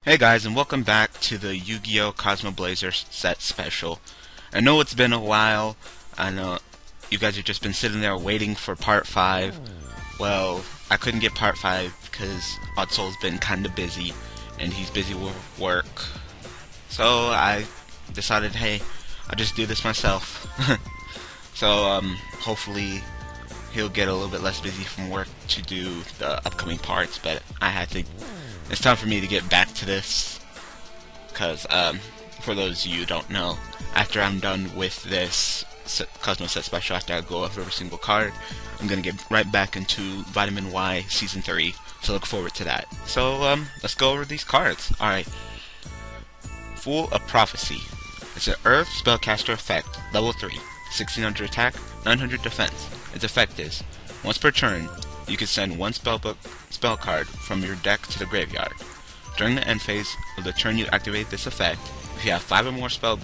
Hey guys, and welcome back to the Yu-Gi-Oh! Cosmo Blazer set special. I know it's been a while. I know you guys have just been sitting there waiting for part 5. Well, I couldn't get part 5 because Odd Soul's been kinda busy, and he's busy with work. So I decided, hey, I'll just do this myself. So hopefully he'll get a little bit less busy from work to do the upcoming parts, but it's time for me to get back to this, because for those of you who don't know, after I'm done with this Cosmo set special, after I go over every single card, I'm going to get right back into Vitamin Y Season 3, so look forward to that. So let's go over these cards. Alright. Fool of Prophecy. It's an Earth Spellcaster effect, level 3, 1600 attack, 900 defense. Its effect is, once per turn, you can send one spell card from your deck to the graveyard. During the end phase of the turn you activate this effect, if you have 5 or more spell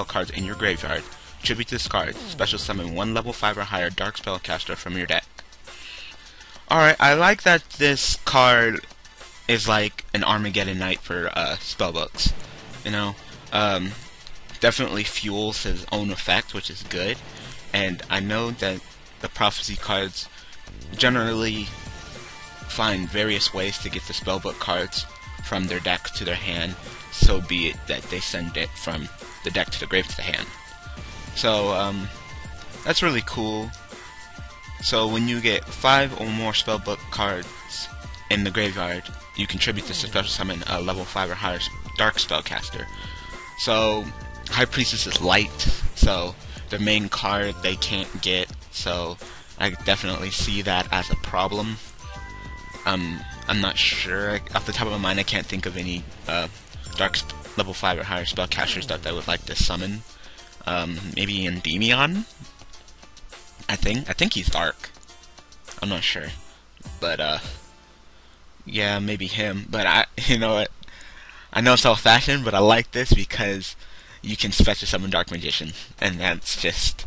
cards in your graveyard, tribute this card, special summon one level 5 or higher dark spellcaster from your deck. Alright, I like that this card is like an Armageddon Night for spellbooks. You know, definitely fuels his own effect, which is good. And I know that the Prophecy cards generally find various ways to get the spellbook cards from their deck to their hand, so be it that they send it from the deck to the grave to the hand. So that's really cool. So when you get 5 or more spellbook cards in the graveyard, you contribute to special summon a level 5 or higher dark spellcaster. So High Priestess is light, so the main card they can't get, so I definitely see that as a problem. I'm not sure. Off the top of my mind, I can't think of any dark level 5 or higher spellcasters that I would like to summon. Maybe Endymion? I think he's dark. I'm not sure. But, yeah, maybe him. But you know what? I know it's old-fashioned, but I like this because you can special summon Dark Magician, and that's just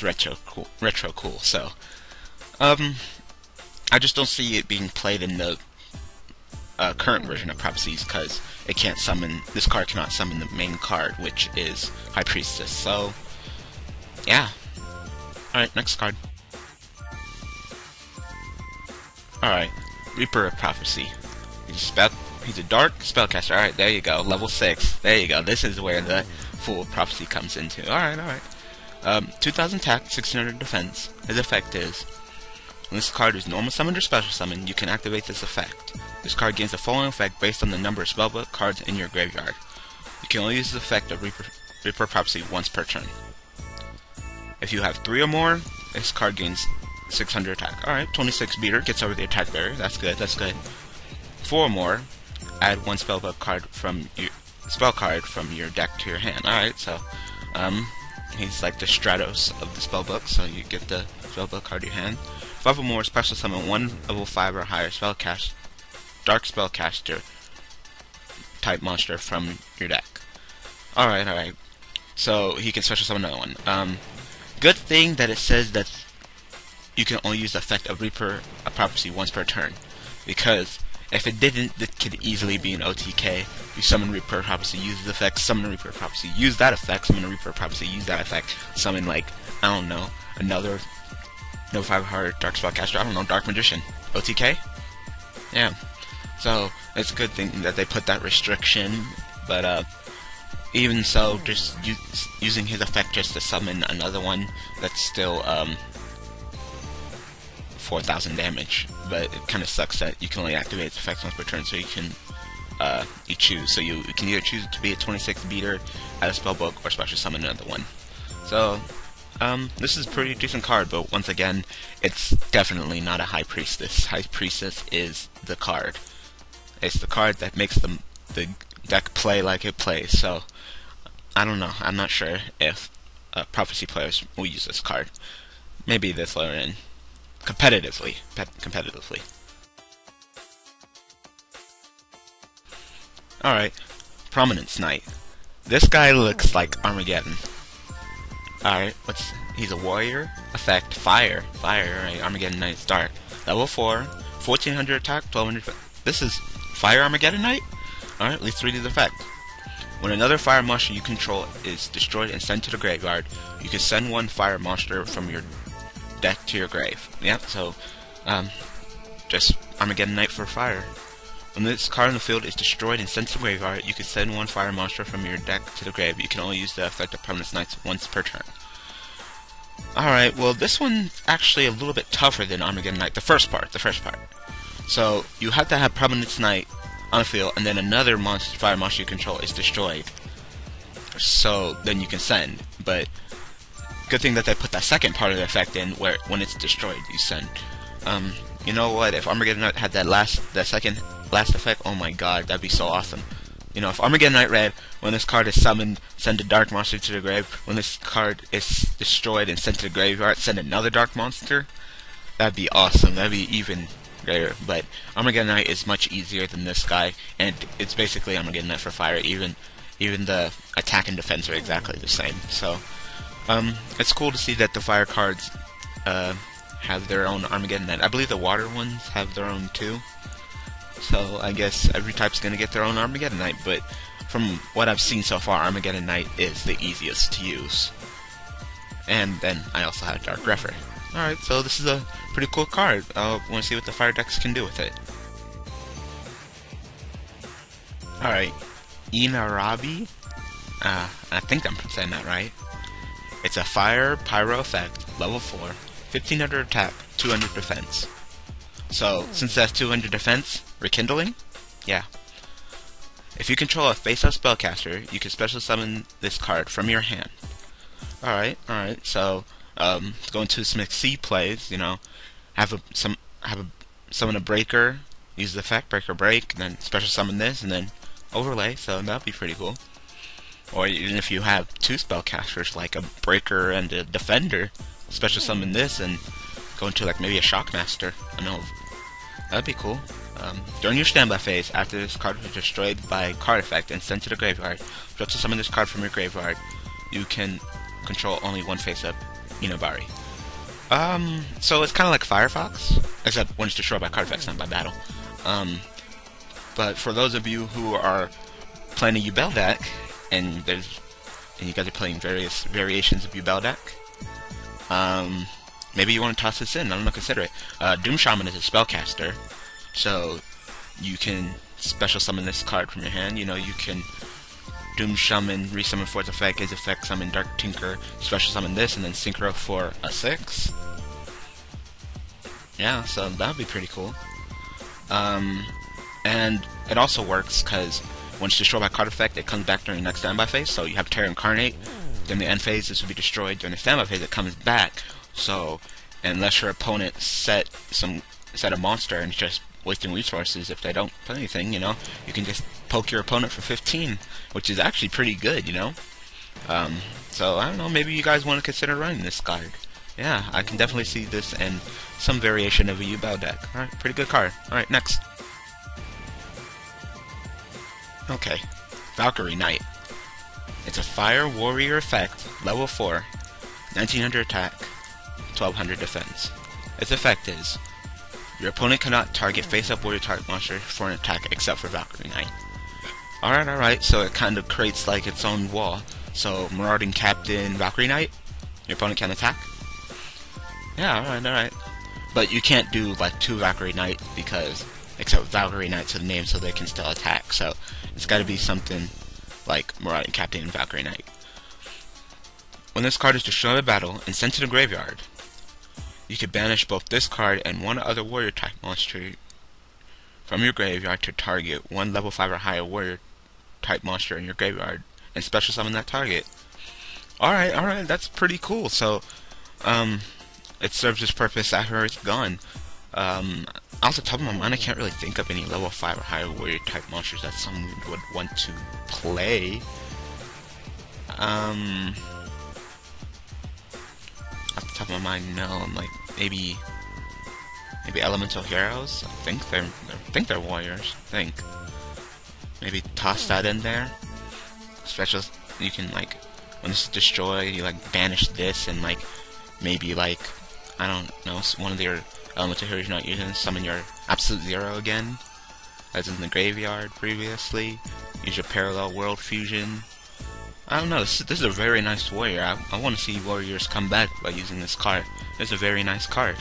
retro cool. So, I just don't see it being played in the current version of Prophecies, because this card cannot summon the main card, which is High Priestess. So, yeah. Alright, next card. Alright, Reaper of Prophecy. He's a dark spellcaster. Alright, there you go. Level 6. There you go. This is where the Fool of Prophecy comes into. Alright. 2000 attack, 1600 defense. His effect is, when this card is normal summoned or special summoned, you can activate this effect. This card gains the following effect based on the number of spellbook cards in your graveyard. You can only use the effect of Reaper of Prophecy once per turn. If you have 3 or more, this card gains 600 attack. Alright, 26 beater, gets over the attack barrier. That's good. 4 or more, add one spellbook card from your deck to your hand. Alright, so he's like the Stratos of the spellbook, so you get the spellbook card to your hand. 5 or more, special summon one level 5 or higher dark spellcaster type monster from your deck. Alright. So he can special summon another one. Good thing that it says that you can only use the effect of Reaper of Prophecy once per turn, because if it didn't, it could easily be an OTK. You summon Reaper of Prophecy, use the effect, summon Reaper of Prophecy, use that effect, summon Reaper of Prophecy, use that effect, summon, like, I don't know, another no 5 hard dark spellcaster, I don't know, Dark Magician. OTK? Yeah. So, it's a good thing that they put that restriction, but, even so, just using his effect just to summon another one, that's still, 4000 damage, but it kind of sucks that you can only activate its effects once per turn, so you can, you choose. So you can either choose to be a 26 beater, add a spellbook, or special summon another one. So, this is a pretty decent card, but once again, it's definitely not a High Priestess. High Priestess is the card. It's the card that makes the deck play like it plays, so, I don't know. I'm not sure if Prophecy players will use this card. Maybe this later in. Competitively. Alright, Prominence Night. This guy looks like Armageddon. Alright, he's a warrior. Effect, fire. Right, Armageddon Night is dark. Level 4, 1400 attack, 1200. This is Fire Armageddon Night? Alright, let's read the effect. When another fire monster you control is destroyed and sent to the graveyard, you can send one fire monster from your deck to your grave. Yep, so, just Armageddon Night for fire. When this card in the field is destroyed and sent to the graveyard, you can send one fire monster from your deck to the grave. You can only use the effect of Prominence Nights once per turn. Alright, well this one's actually a little bit tougher than Armageddon Night, the first part. So, you have to have Prominence Night on the field, and then another fire monster you control is destroyed. So, then you can send. But, good thing that they put that second part of the effect in, where when it's destroyed, you send. You know what, if Armageddon Night had that second last effect, oh my god, that'd be so awesome. You know, if Armageddon Night read, when this card is summoned, send a dark monster to the grave. When this card is destroyed and sent to the graveyard, send another dark monster. That'd be awesome. That'd be even greater. But Armageddon Night is much easier than this guy, and it's basically Armageddon Night for fire. Even the attack and defense are exactly the same. So, it's cool to see that the fire cards have their own Armageddon Night. I believe the water ones have their own too. So I guess every type's gonna get their own Armageddon Night, but from what I've seen so far, Armageddon Night is the easiest to use. And then I also have Dark Grepher. Alright, so this is a pretty cool card. I want to see what the fire decks can do with it. Alright, robbie. I think I'm saying that right. It's a fire pyro effect, level 4, 1500 attack, 200 defense. So, since that's 200 defense, Rekindling? Yeah. If you control a face-up spellcaster, you can special summon this card from your hand. Alright. So, go into some C plays, you know, summon a breaker, use the effect, break, and then special summon this, and then overlay, so that'd be pretty cool. Or even if you have two spellcasters, like a breaker and a defender, special summon this, and go into like maybe a shockmaster. I know. That'd be cool. During your standby phase, after this card is destroyed by card effect and sent to the graveyard, just to summon this card from your graveyard, you can control only one face-up Inobari. So it's kind of like Firefox, except when it's destroyed by card effects, not by battle. But for those of you who are playing a Yubel deck, and you guys are playing various variations of Yubel deck, maybe you want to toss this in. I don't know, consider it. Doom Shaman is a spellcaster, so you can special summon this card from your hand. You know, you can Doom Shaman, resummon for its effect, his effect summon Dark Tinker, special summon this, and then synchro for a 6. Yeah, so that would be pretty cool. And it also works because when it's destroyed by card effect, it comes back during the next standby phase. So you have Terra Incarnate. During the end phase, this will be destroyed. During the standby phase, it comes back. So unless your opponent set a monster and it's just wasting resources, if they don't put anything, you know, you can just poke your opponent for 15, which is actually pretty good, you know. So I don't know, maybe you guys want to consider running this card. Yeah, I can definitely see this in some variation of a Yubel deck. Alright, pretty good card. Alright, next. Okay, Valkyrie Night. It's a fire warrior effect, level 4, 1900 attack, 1200 defense. Its effect is, your opponent cannot target face-up warrior type monster for an attack except for Valkyrie Night. Alright, so it kind of creates like its own wall. So, Marauding Captain Valkyrie Night, your opponent can attack. Yeah, alright. But you can't do like 2 Valkyrie Night because, except Valkyrie Night to the name so they can still attack. So, it's gotta be something like Marauding Captain and Valkyrie Night. When this card is destroyed in battle and sent to the graveyard, you can banish both this card and one other warrior type monster from your graveyard to target one level 5 or higher warrior type monster in your graveyard and special summon that target. Alright, that's pretty cool. So, it serves its purpose after it's gone. Off the top of my mind, I can't really think of any level 5 or higher warrior type monsters that someone would want to play. Off the top of my mind, no. I'm like maybe elemental heroes. I think they're warriors. Maybe toss that in there. Special, you can like when this is destroyed, you like banish this and like maybe like I don't know, one of your elemental heroes you're not using, summon your Absolute Zero again. as in the graveyard previously. Use your parallel world fusion. I don't know, this is a very nice warrior. I want to see warriors come back by using this card. It's a very nice card.